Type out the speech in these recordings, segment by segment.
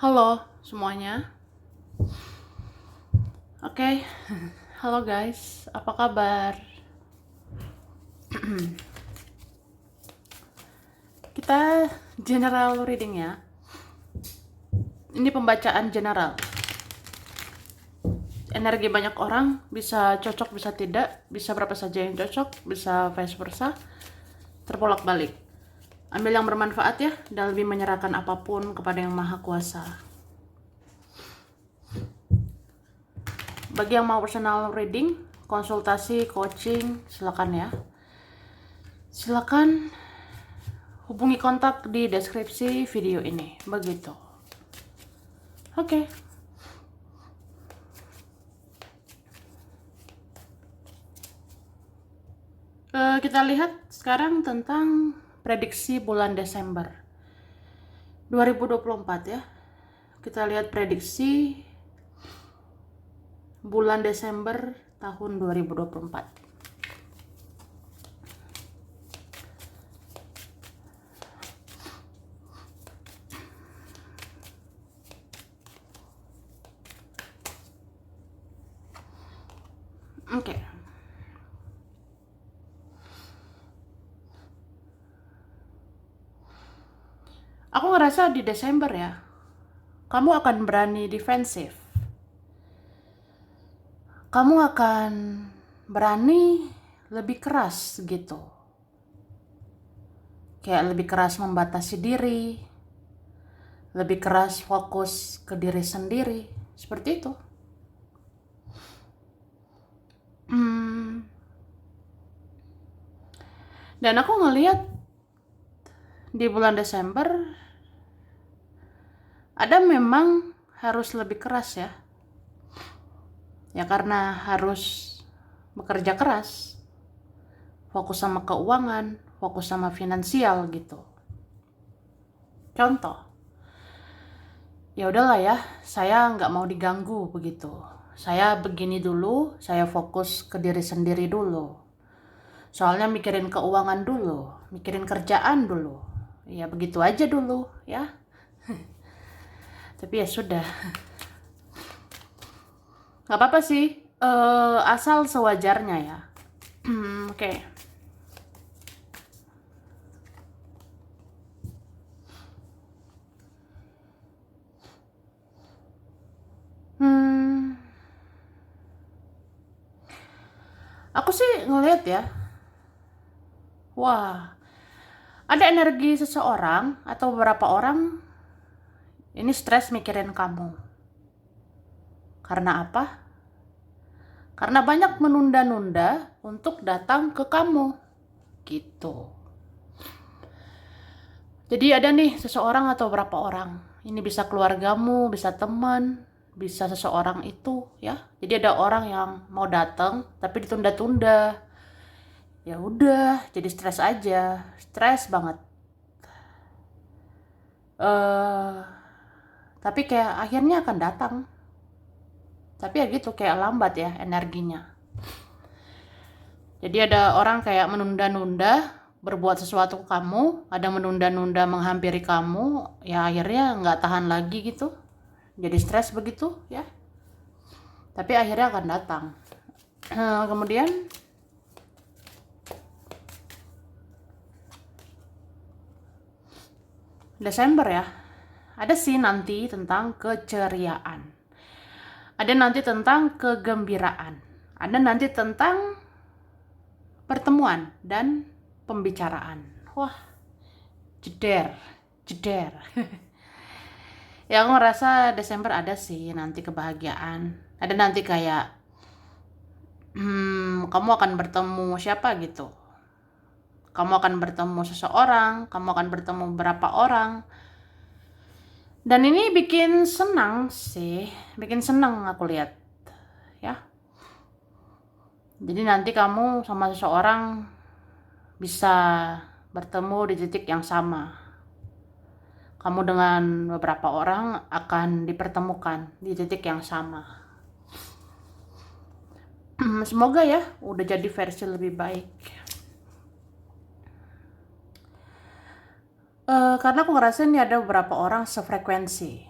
Halo semuanya. Oke, halo guys, apa kabar? Kita general reading ya. Ini pembacaan general. Energi banyak orang bisa cocok, bisa tidak, bisa berapa saja yang cocok, bisa vice versa, terbolak-balik. Ambil yang bermanfaat ya, dan lebih menyerahkan apapun kepada Yang Maha Kuasa. Bagi yang mau personal reading, konsultasi, coaching, silakan ya. Silakan hubungi kontak di deskripsi video ini. Begitu. Oke. Kita lihat sekarang tentang prediksi bulan Desember 2024 ya. Kita lihat prediksi bulan Desember tahun 2024. Oke. Aku ngerasa di Desember ya, kamu akan berani defensif. Kamu akan berani lebih keras gitu. Kayak lebih keras membatasi diri, lebih keras fokus ke diri sendiri, seperti itu. Dan aku ngelihat di bulan Desember ada memang harus lebih keras ya. Ya karena harus bekerja keras, fokus sama keuangan, fokus sama finansial gitu. Contoh, ya udahlah ya, saya nggak mau diganggu begitu. Saya begini dulu, saya fokus ke diri sendiri dulu. Soalnya mikirin keuangan dulu, mikirin kerjaan dulu. Ya begitu aja dulu ya. Tapi ya sudah. Nggak apa-apa sih, asal sewajarnya ya. Oke. Aku sih ngeliat ya, wah, ada energi seseorang atau beberapa orang ini stres mikirin kamu. Karena apa? Karena banyak menunda-nunda untuk datang ke kamu. Gitu. Jadi ada nih seseorang atau beberapa orang. Ini bisa keluargamu, bisa teman, bisa seseorang itu ya. Jadi ada orang yang mau datang tapi ditunda-tunda. Ya udah, jadi stres aja. Stres banget. Tapi kayak akhirnya akan datang. Tapi ya gitu, kayak lambat ya energinya. Jadi ada orang kayak menunda-nunda berbuat sesuatu ke kamu, ada menunda-nunda menghampiri kamu, ya akhirnya nggak tahan lagi gitu. Jadi stres begitu ya. Tapi akhirnya akan datang. Kemudian Desember ya, ada sih nanti tentang keceriaan. Ada nanti tentang kegembiraan. Ada nanti tentang pertemuan dan pembicaraan. Wah, jeder, jeder. Ya aku ngerasa Desember ada sih nanti kebahagiaan. Ada nanti kayak kamu akan bertemu siapa gitu. Kamu akan bertemu seseorang, kamu akan bertemu beberapa orang. Dan ini bikin senang sih, bikin senang aku lihat. Ya. Jadi nanti kamu sama seseorang bisa bertemu di titik yang sama. Kamu dengan beberapa orang akan dipertemukan di titik yang sama. Semoga ya udah jadi versi lebih baik. Karena aku ngerasa ini ada beberapa orang sefrekuensi.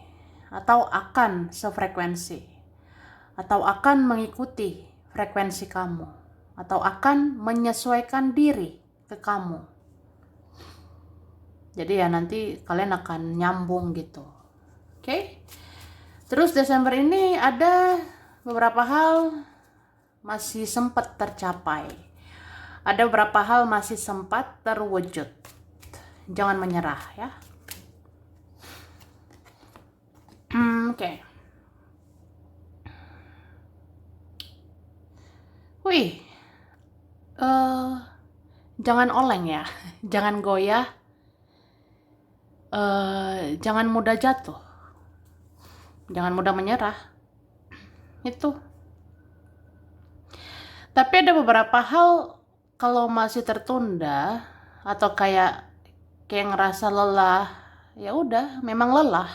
atau akan sefrekuensi, atau akan mengikuti frekuensi kamu, atau akan menyesuaikan diri ke kamu. Jadi ya nanti kalian akan nyambung gitu. Oke? Terus Desember ini ada beberapa hal masih sempat tercapai. Ada beberapa hal masih sempat terwujud. Jangan menyerah ya. Oke. Wih. Jangan oleng ya. Jangan goyah. Jangan mudah jatuh. Jangan mudah menyerah. Itu. Tapi ada beberapa hal kalau masih tertunda atau kayak ngerasa lelah, ya udah, memang lelah.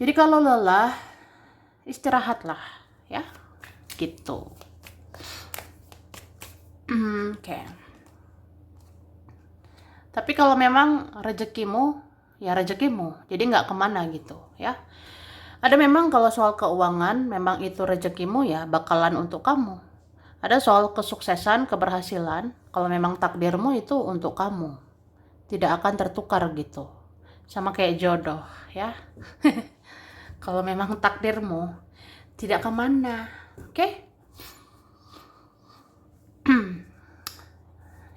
Jadi kalau lelah, istirahatlah, ya, gitu. Oke. Tapi kalau memang rezekimu, ya rezekimu, jadi nggak kemana gitu, ya. Ada memang kalau soal keuangan, memang itu rezekimu ya bakalan untuk kamu. Ada soal kesuksesan, keberhasilan, kalau memang takdirmu itu untuk kamu. Tidak akan tertukar gitu. Sama kayak jodoh ya. Kalau memang takdirmu, tidak kemana. Oke?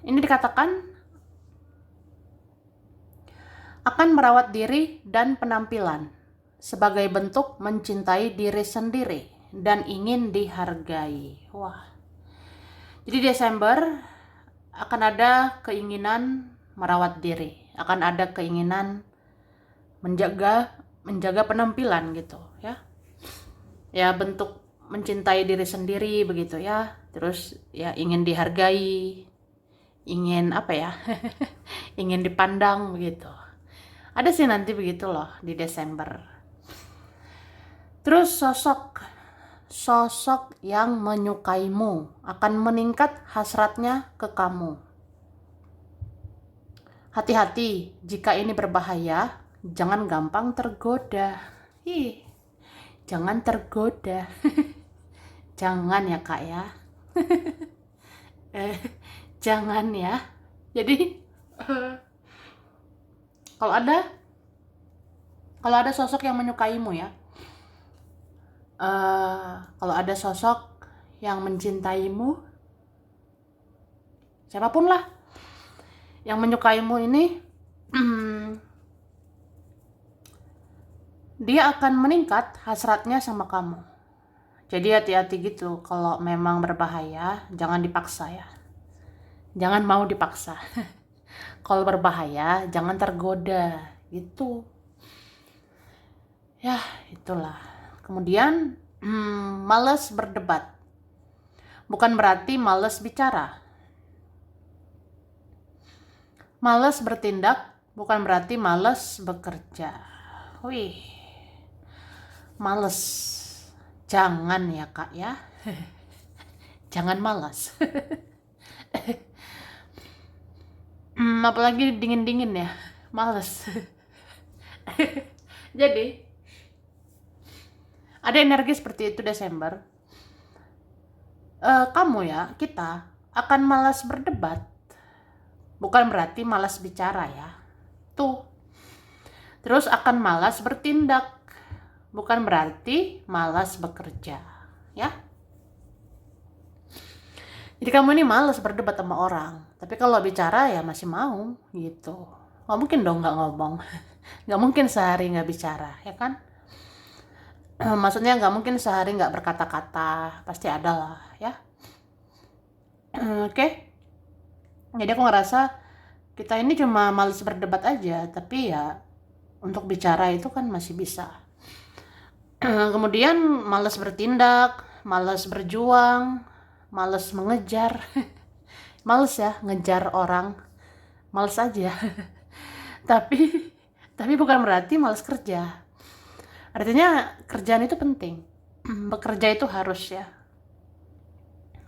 Ini dikatakan akan merawat diri dan penampilan sebagai bentuk mencintai diri sendiri dan ingin dihargai. Wah. Jadi Desember akan ada keinginan merawat diri, akan ada keinginan menjaga penampilan gitu ya. Ya bentuk mencintai diri sendiri begitu ya. Terus ya ingin dihargai, ingin apa ya? ingin dipandang begitu. Ada sih nanti begitu loh di Desember. Terus sosok yang menyukaimu akan meningkat hasratnya ke kamu. Hati-hati, jika ini berbahaya, jangan gampang tergoda. Jangan tergoda. Jangan ya kak ya. Jangan ya. Jadi kalau ada sosok yang menyukaimu ya, kalau ada sosok yang mencintaimu, siapapun lah yang menyukaimu ini, dia akan meningkat hasratnya sama kamu. Jadi hati-hati gitu, kalau memang berbahaya jangan dipaksa ya, jangan mau dipaksa. Kalau berbahaya jangan tergoda gitu ya, itulah. Kemudian malas berdebat bukan berarti malas bicara. Malas bertindak bukan berarti malas bekerja. Wih, males, jangan ya kak ya. Jangan malas. Apalagi dingin-dingin ya, males. Jadi ada energi seperti itu Desember. Kamu ya, kita akan malas berdebat, bukan berarti malas bicara ya. Tuh. Terus akan malas bertindak, bukan berarti malas bekerja, ya. Jadi kamu ini malas berdebat sama orang, tapi kalau bicara ya masih mau gitu. Nggak mungkin dong nggak ngomong. Nggak mungkin sehari nggak bicara, ya kan? Maksudnya nggak mungkin sehari nggak berkata-kata, pasti ada lah ya. Oke. Jadi aku ngerasa kita ini cuma malas berdebat aja, tapi ya untuk bicara itu kan masih bisa. Kemudian malas bertindak, malas berjuang, malas mengejar. Males ya ngejar orang, males aja. tapi bukan berarti males kerja. Artinya kerjaan itu penting. Bekerja itu harus ya.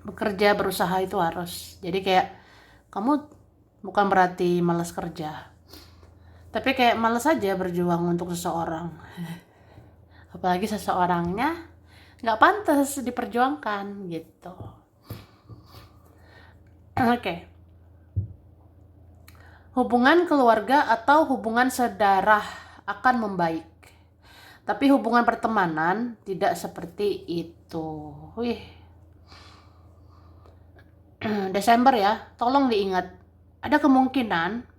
Bekerja, berusaha itu harus. Jadi kayak kamu bukan berarti malas kerja. Tapi kayak males aja berjuang untuk seseorang. Apalagi seseorangnya nggak pantas diperjuangkan gitu. Oke. Hubungan keluarga atau hubungan sedarah akan membaik. Tapi hubungan pertemanan tidak seperti itu. Wih. Desember ya, tolong diingat. Ada kemungkinan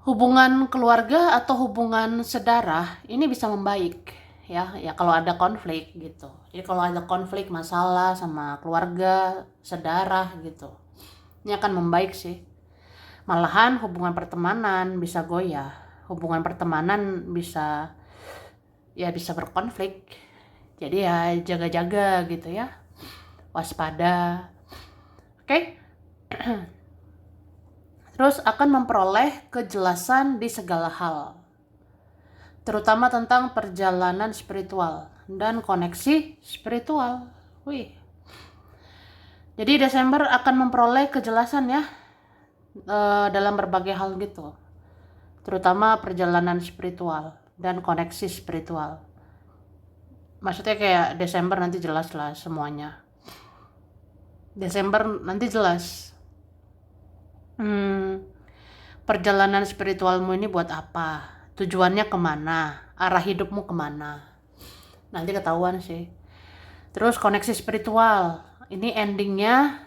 hubungan keluarga atau hubungan sedarah ini bisa membaik. Ya kalau ada konflik gitu. Jadi kalau ada konflik masalah sama keluarga, sedarah gitu, ini akan membaik sih. Malahan hubungan pertemanan bisa goyah, hubungan pertemanan bisa berkonflik. Jadi ya jaga-jaga gitu ya, waspada. Oke. Terus akan memperoleh kejelasan di segala hal, terutama tentang perjalanan spiritual dan koneksi spiritual. Wih. Jadi Desember akan memperoleh kejelasan ya, dalam berbagai hal gitu, terutama perjalanan spiritual dan koneksi spiritual. Maksudnya kayak Desember nanti jelas lah semuanya. Desember nanti jelas. Perjalanan spiritualmu ini buat apa? Tujuannya kemana? Arah hidupmu kemana? Nanti ketahuan sih. Terus koneksi spiritual, ini endingnya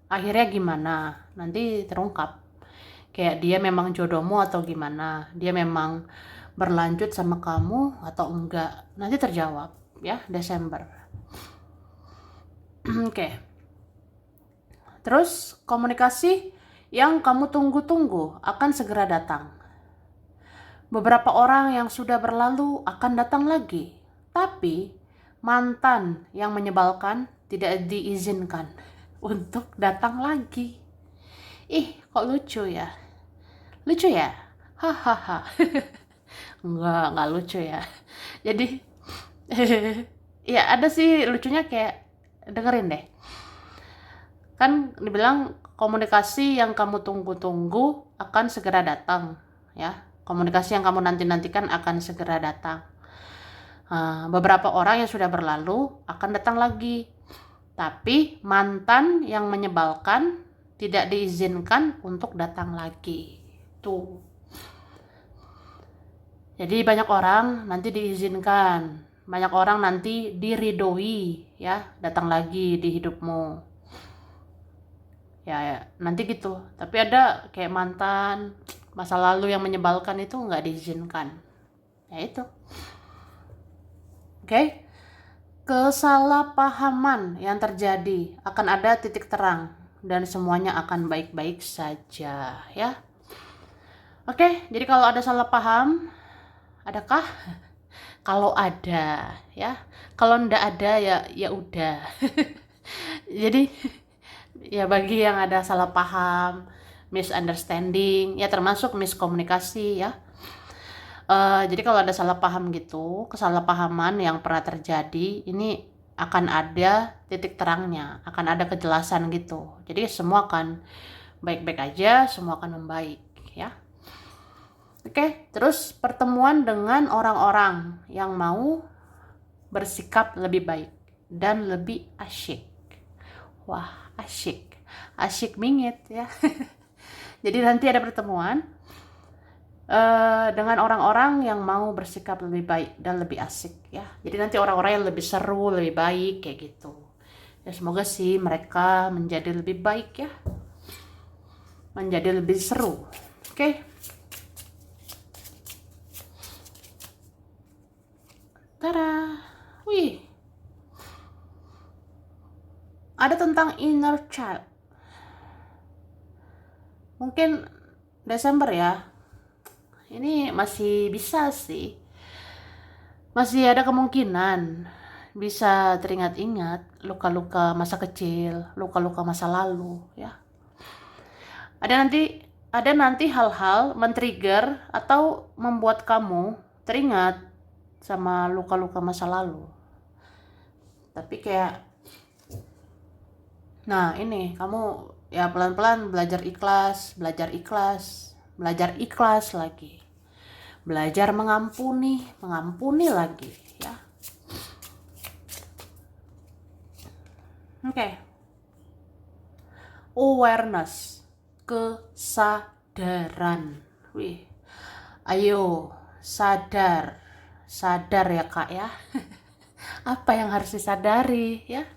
akhirnya gimana? Nanti terungkap. Kayak dia memang jodohmu atau gimana? Dia memang berlanjut sama kamu atau enggak? Nanti terjawab ya Desember. Oke. Terus komunikasi yang kamu tunggu-tunggu akan segera datang. Beberapa orang yang sudah berlalu akan datang lagi, tapi mantan yang menyebalkan tidak diizinkan untuk datang lagi. Ih, kok lucu ya? Lucu ya? Hahaha. Enggak lucu ya. Jadi ya ada sih lucunya, kayak dengerin deh. Kan dibilang komunikasi yang kamu tunggu-tunggu akan segera datang ya. Komunikasi yang kamu nanti-nantikan akan segera datang. Beberapa orang yang sudah berlalu akan datang lagi, tapi mantan yang menyebalkan tidak diizinkan untuk datang lagi. Tuh. Jadi banyak orang nanti diizinkan, banyak orang nanti diridoi ya, datang lagi di hidupmu. Ya nanti gitu. Tapi ada kayak mantan masa lalu yang menyebalkan itu nggak diizinkan. Ya itu. Oke. Kesalahpahaman yang terjadi akan ada titik terang dan semuanya akan baik-baik saja ya. Oke, jadi kalau ada salah paham, adakah? Kalau ada ya. Kalau ndak ada ya udah. Jadi ya bagi yang ada salah paham, misunderstanding, ya termasuk miskomunikasi ya. Jadi kalau ada salah paham gitu, kesalahpahaman yang pernah terjadi, ini akan ada titik terangnya, akan ada kejelasan gitu. Jadi semua akan baik-baik aja, semua akan membaik ya. Oke, terus pertemuan dengan orang-orang yang mau bersikap lebih baik dan lebih asyik. Wah, asyik. Asyik bingit ya. Jadi nanti ada pertemuan dengan orang-orang yang mau bersikap lebih baik dan lebih asik ya. Jadi nanti orang-orang yang lebih seru, lebih baik kayak gitu. Ya semoga sih mereka menjadi lebih baik ya. Menjadi lebih seru. Oke. Tada. Wih. Ada tentang inner child. Mungkin Desember ya. Ini masih bisa sih. Masih ada kemungkinan bisa teringat-ingat luka-luka masa kecil, luka-luka masa lalu ya. Ada nanti hal-hal men-trigger atau membuat kamu teringat sama luka-luka masa lalu. Tapi kayak, nah ini kamu ya pelan-pelan belajar ikhlas, belajar ikhlas lagi. Belajar mengampuni lagi ya. Oke. Awareness, kesadaran. Wih. Ayo, sadar. Sadar ya, Kak ya. Apa yang harus disadari ya?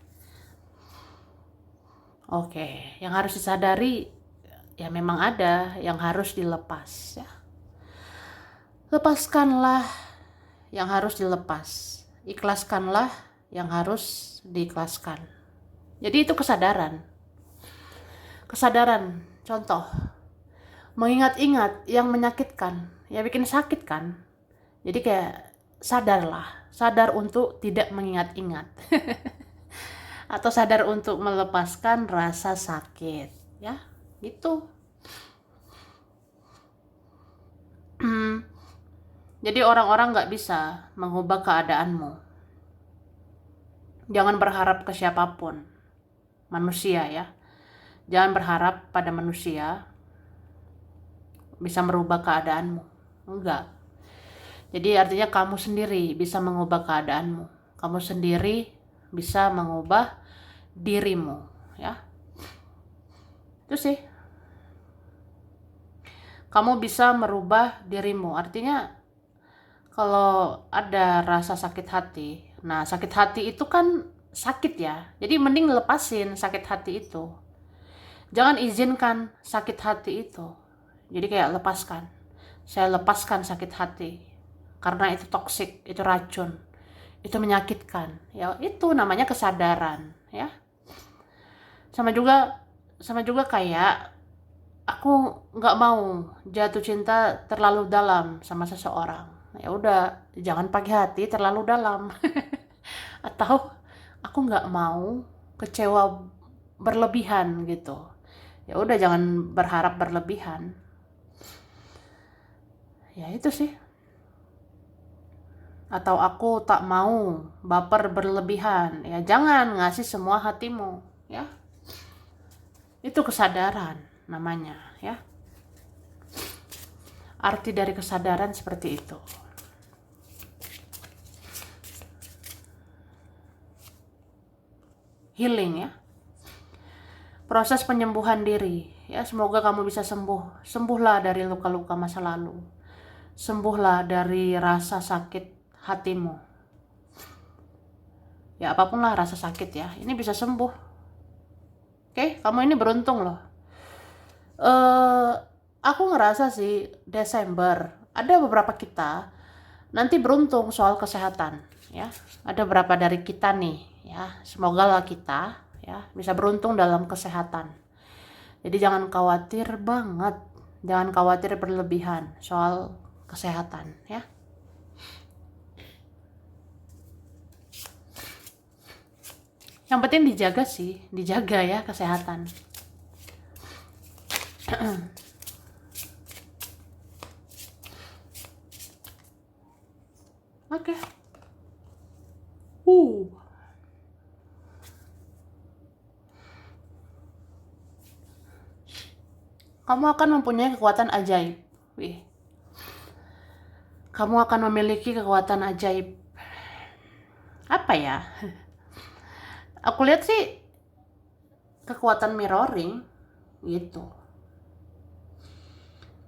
Oke, yang harus disadari ya memang ada yang harus dilepas ya. Lepaskanlah yang harus dilepas. Ikhlaskanlah yang harus diikhlaskan. Jadi itu kesadaran. Kesadaran, contoh. Mengingat-ingat yang menyakitkan, ya bikin sakit kan. Jadi kayak sadarlah, sadar untuk tidak mengingat-ingat. Atau sadar untuk melepaskan rasa sakit ya gitu. Jadi orang-orang nggak bisa mengubah keadaanmu. Jangan berharap ke siapapun, manusia ya. Jangan berharap pada manusia bisa merubah keadaanmu, enggak. Jadi artinya kamu sendiri bisa mengubah keadaanmu, kamu sendiri bisa mengubah dirimu ya. Itu sih, kamu bisa merubah dirimu. Artinya kalau ada rasa sakit hati, nah sakit hati itu kan sakit ya, jadi mending lepasin sakit hati itu. Jangan izinkan sakit hati itu. Jadi kayak lepaskan, saya lepaskan sakit hati karena itu toksik, itu racun, itu menyakitkan ya. Itu namanya kesadaran ya. Sama juga kayak aku nggak mau jatuh cinta terlalu dalam sama seseorang. Ya udah, jangan pakai hati terlalu dalam. Atau aku nggak mau kecewa berlebihan gitu. Ya udah, jangan berharap berlebihan. Ya itu sih. Atau aku tak mau baper berlebihan. Ya jangan ngasih semua hatimu ya. Itu kesadaran namanya ya. Arti dari kesadaran seperti itu. Healing ya. Proses penyembuhan diri ya. Semoga kamu bisa sembuhlah dari luka-luka masa lalu. Sembuhlah dari rasa sakit hatimu. Ya apapun lah rasa sakit ya, ini bisa sembuh. Oke, kamu ini beruntung loh. Aku ngerasa sih Desember ada beberapa kita nanti beruntung soal kesehatan ya. Ada beberapa dari kita nih ya, semoga lah kita ya bisa beruntung dalam kesehatan. Jadi jangan khawatir banget, jangan khawatir berlebihan soal kesehatan ya. Yang penting dijaga sih, dijaga ya kesehatan. Oke. Kamu akan mempunyai kekuatan ajaib. Wih. Kamu akan memiliki kekuatan ajaib. Apa ya? Aku lihat sih kekuatan mirroring gitu.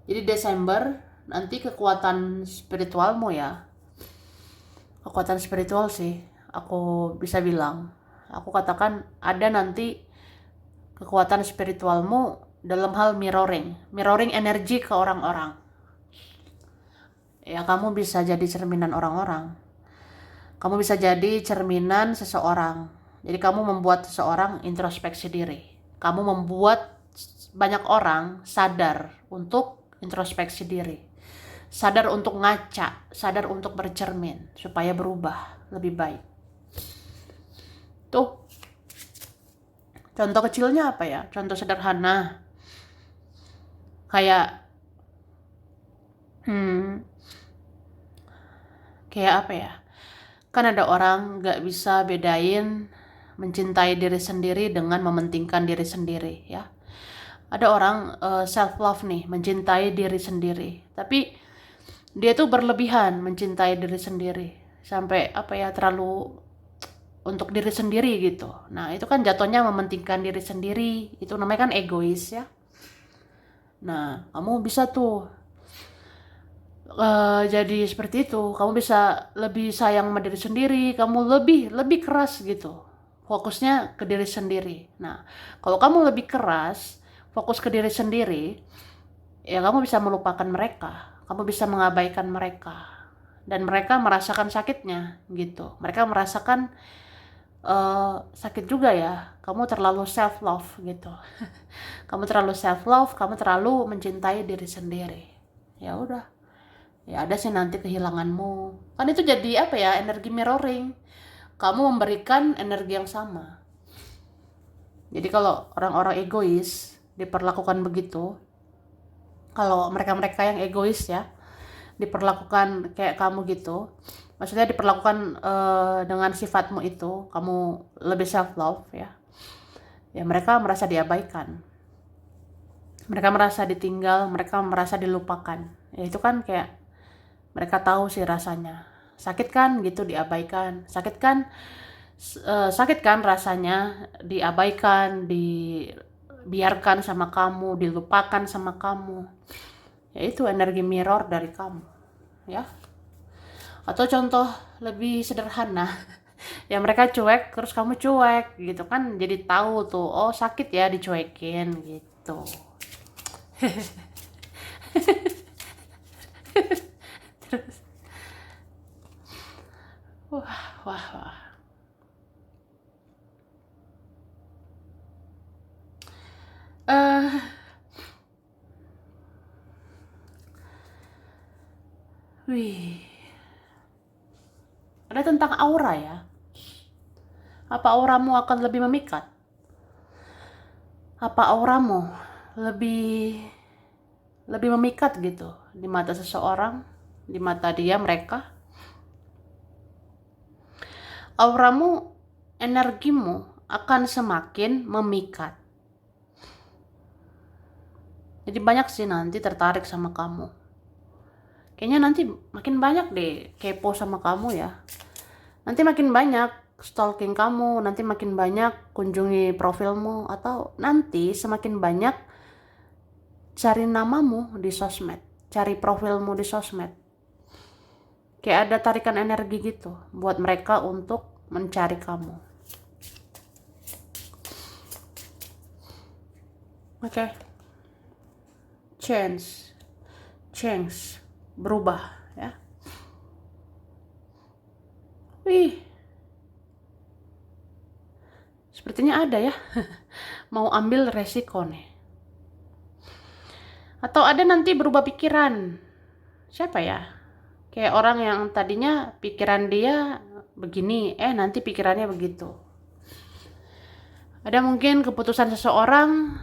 Jadi Desember nanti kekuatan spiritualmu ya. Kekuatan spiritual sih aku bisa bilang. Aku katakan ada nanti kekuatan spiritualmu dalam hal mirroring energi ke orang-orang. Ya kamu bisa jadi cerminan orang-orang. Kamu bisa jadi cerminan seseorang. Jadi kamu membuat seseorang introspeksi diri. Kamu membuat banyak orang sadar untuk introspeksi diri. Sadar untuk ngaca, sadar untuk bercermin supaya berubah lebih baik. Tuh. Contoh kecilnya apa ya? Contoh sederhana. Kayak kayak apa ya? Kan ada orang gak bisa bedain mencintai diri sendiri dengan mementingkan diri sendiri ya. Ada orang self love nih, mencintai diri sendiri, tapi dia tuh berlebihan mencintai diri sendiri sampai apa ya, terlalu untuk diri sendiri gitu. Nah itu kan jatuhnya mementingkan diri sendiri, itu namanya kan egois ya. Nah kamu bisa tuh jadi seperti itu, kamu bisa lebih sayang sama diri sendiri, kamu lebih lebih keras gitu, fokusnya ke diri sendiri. Nah, kalau kamu lebih keras, fokus ke diri sendiri, ya kamu bisa melupakan mereka, kamu bisa mengabaikan mereka, dan mereka merasakan sakitnya gitu. Mereka merasakan sakit juga ya, kamu terlalu self love gitu. Kamu terlalu self love, kamu terlalu mencintai diri sendiri. Ya udah. Ya ada sih nanti kehilanganmu. Kan itu jadi apa ya, energi mirroring. Kamu memberikan energi yang sama. Jadi kalau orang-orang egois diperlakukan begitu, kalau mereka-mereka yang egois ya, diperlakukan kayak kamu gitu, maksudnya diperlakukan dengan sifatmu itu, kamu lebih self love ya. Ya mereka merasa diabaikan. Mereka merasa ditinggal, mereka merasa dilupakan. Ya itu kan kayak mereka tahu sih rasanya. Sakit kan gitu diabaikan. Sakit kan rasanya diabaikan, dibiarkan sama kamu, dilupakan sama kamu. Ya itu energi mirror dari kamu, ya. Atau contoh lebih sederhana, ya mereka cuek terus kamu cuek gitu kan, jadi tahu tuh, oh sakit ya dicuekin gitu. Wah, wah, wah. Eh, wih. Ada tentang aura ya. Apa auramu akan lebih memikat? Apa auramu lebih lebih memikat gitu di mata seseorang, di mata dia, mereka? Auramu, energimu akan semakin memikat. Jadi banyak sih nanti tertarik sama kamu. Kayaknya nanti makin banyak deh kepo sama kamu ya. Nanti makin banyak stalking kamu, nanti makin banyak kunjungi profilmu, atau nanti semakin banyak cari namamu di sosmed, cari profilmu di sosmed. Kayak ada tarikan energi gitu buat mereka untuk mencari kamu. Oke. Change, berubah ya. Wih, sepertinya ada ya. Mau ambil resiko nih. Atau ada nanti berubah pikiran. Siapa ya? Kayak orang yang tadinya pikiran dia begini, nanti pikirannya begitu. Ada mungkin keputusan seseorang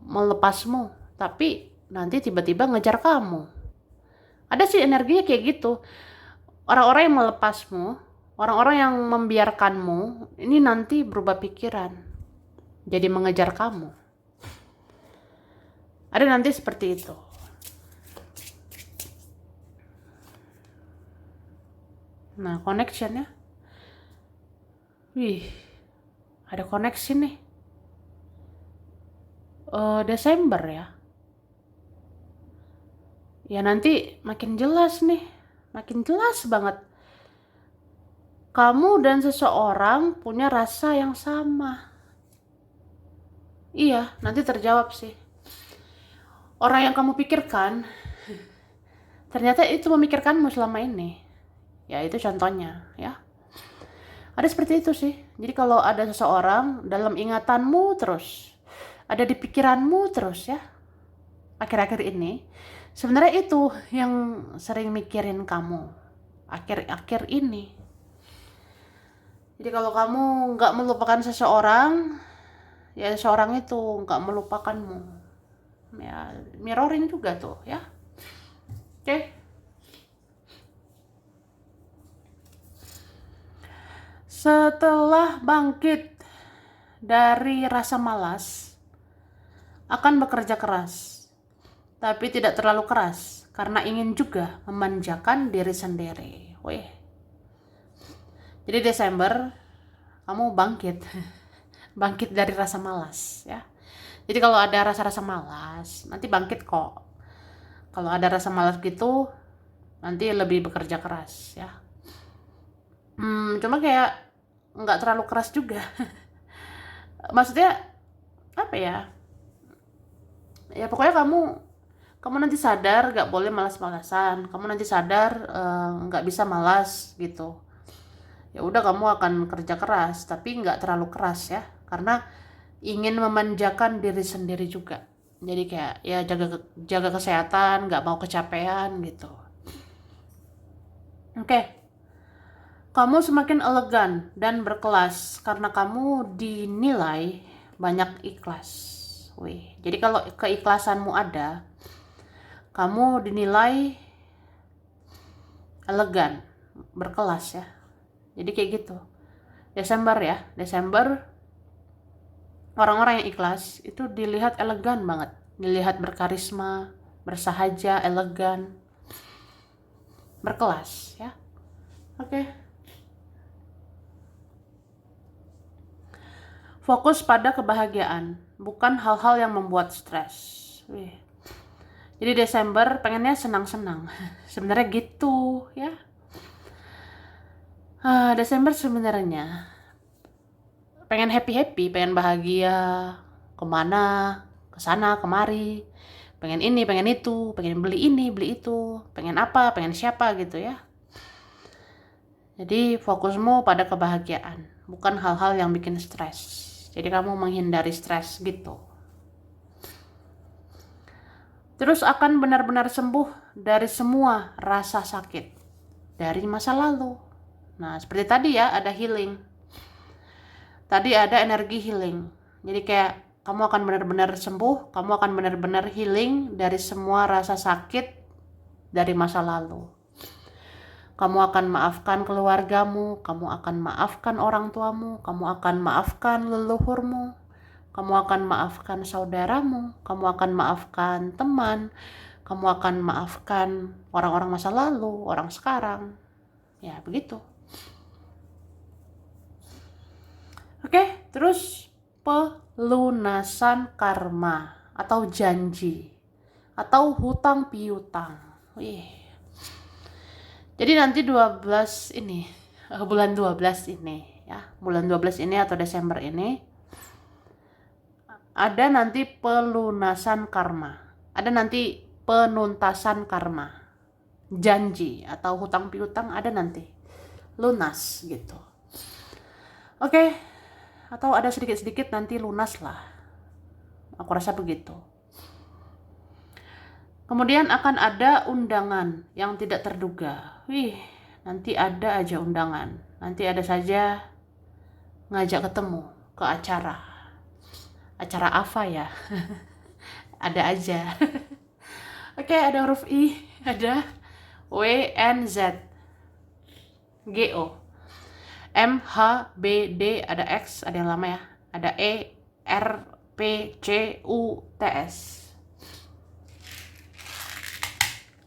melepasmu, tapi nanti tiba-tiba ngejar kamu. Ada sih energinya kayak gitu. Orang-orang yang melepasmu, orang-orang yang membiarkanmu, ini nanti berubah pikiran, jadi mengejar kamu. Ada nanti seperti itu. Nah, connection ya. Wih, ada koneksi nih. Desember ya. Ya nanti makin jelas nih. Makin jelas banget. Kamu dan seseorang punya rasa yang sama. Iya, nanti terjawab sih. Orang yang kamu pikirkan, ternyata itu memikirkanmu selama ini. Ya itu contohnya ya. Ada seperti itu sih. Jadi kalau ada seseorang dalam ingatanmu terus, ada di pikiranmu terus ya, akhir-akhir ini, sebenarnya itu yang sering mikirin kamu akhir-akhir ini. Jadi kalau kamu nggak melupakan seseorang, ya seseorang itu nggak melupakanmu. Ya mirroring juga tuh ya. Oke. Setelah bangkit dari rasa malas, akan bekerja keras, tapi tidak terlalu keras, karena ingin juga memanjakan diri sendiri. Wih. Jadi Desember, kamu bangkit. Bangkit dari rasa malas, ya. Jadi kalau ada rasa-rasa malas, nanti bangkit kok. Kalau ada rasa malas gitu, nanti lebih bekerja keras, ya. Cuma kayak nggak terlalu keras juga. Maksudnya, apa ya? Ya pokoknya kamu nanti sadar gak boleh malas-malasan, kamu nanti sadar nggak bisa malas gitu. Ya udah, kamu akan kerja keras tapi nggak terlalu keras, ya, karena ingin memanjakan diri sendiri juga. Jadi kayak ya jaga kesehatan, nggak mau kecapean gitu. Oke. Kamu semakin elegan dan berkelas karena kamu dinilai banyak ikhlas. Wih, jadi kalau keikhlasanmu ada, kamu dinilai elegan, berkelas, ya. Jadi kayak gitu. Desember, ya. Desember, orang-orang yang ikhlas itu dilihat elegan banget. Dilihat berkarisma, bersahaja, elegan, berkelas, ya. Oke. Fokus pada kebahagiaan, bukan hal-hal yang membuat stres. Wih. Jadi Desember pengennya senang-senang. Sebenarnya gitu, ya. Desember sebenarnya pengen happy-happy, pengen bahagia, kemana, kesana, kemari, pengen ini, pengen itu, pengen beli ini, beli itu, pengen apa, pengen siapa gitu, ya. Jadi fokusmu pada kebahagiaan, bukan hal-hal yang bikin stres. Jadi kamu menghindari stres gitu. Terus akan benar-benar sembuh dari semua rasa sakit dari masa lalu. Nah, seperti tadi, ya, ada healing. Tadi ada energi healing. Jadi kayak kamu akan benar-benar sembuh, kamu akan benar-benar healing dari semua rasa sakit dari masa lalu. Kamu akan maafkan keluargamu, kamu akan maafkan orang tuamu, kamu akan maafkan leluhurmu, kamu akan maafkan saudaramu, kamu akan maafkan teman, kamu akan maafkan orang-orang masa lalu, orang sekarang. Ya, begitu. Oke, terus pelunasan karma atau janji atau hutang piutang. Wih. Jadi nanti 12 ini, bulan 12 ini, ya. Bulan 12 ini atau Desember ini ada nanti pelunasan karma. Ada nanti penuntasan karma. Janji atau hutang piutang ada nanti. Lunas gitu. Oke. Atau ada sedikit-sedikit nanti lunas lah. Aku rasa begitu. Kemudian akan ada undangan yang tidak terduga. Wih, nanti ada aja undangan. Nanti ada saja ngajak ketemu ke acara. Acara apa ya? Ada aja. Oke, ada huruf I, ada W, N, Z, G, O, M, H, B, D, ada X, ada yang lama, ya. Ada E, R, P, C, U, T, S.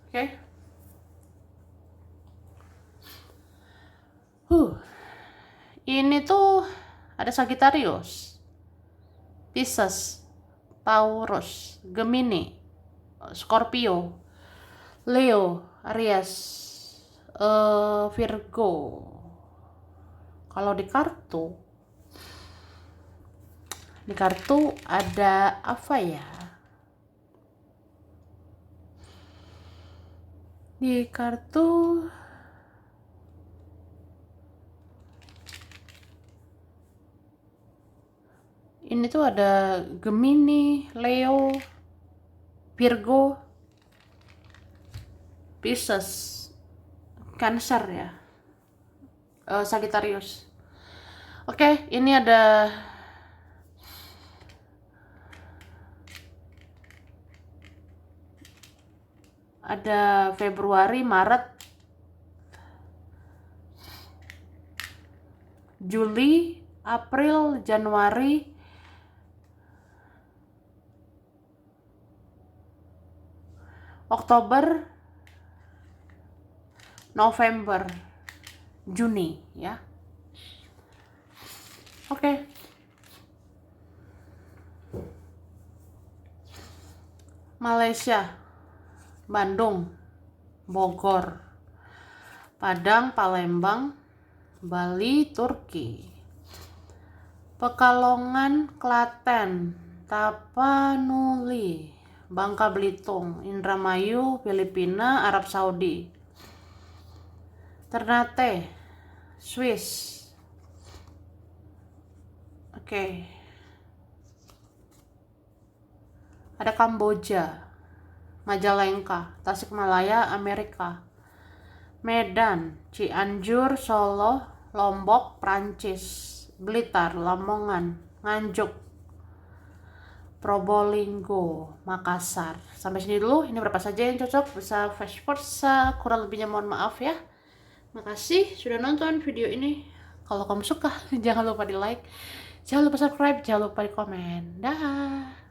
Oke. Ini tuh ada Sagittarius, Pisces, Taurus, Gemini, Scorpio, Leo, Aries, Virgo. Kalau di kartu ada apa ya? Di kartu ini tuh ada Gemini, Leo, Virgo, Pisces, Cancer, ya, Sagittarius. Oke, ini ada Februari, Maret, Juli, April, Januari, Oktober, November, Juni ya. Oke. Malaysia, Bandung, Bogor, Padang, Palembang, Bali, Turki, Pekalongan, Klaten, Tapanuli, Bangka Belitung, Indramayu, Filipina, Arab Saudi, Ternate, Swiss. Oke. Ada Kamboja, Majalengka, Tasikmalaya, Amerika, Medan, Cianjur, Solo, Lombok, Prancis, Blitar, Lamongan, Nganjuk, Probolinggo, Makassar. Sampai sini dulu. Ini berapa saja yang cocok, bisa flash forward, kurang lebihnya mohon maaf ya. Makasih sudah nonton video ini. Kalau kamu suka, jangan lupa di like, jangan lupa subscribe, jangan lupa di komen. Dah.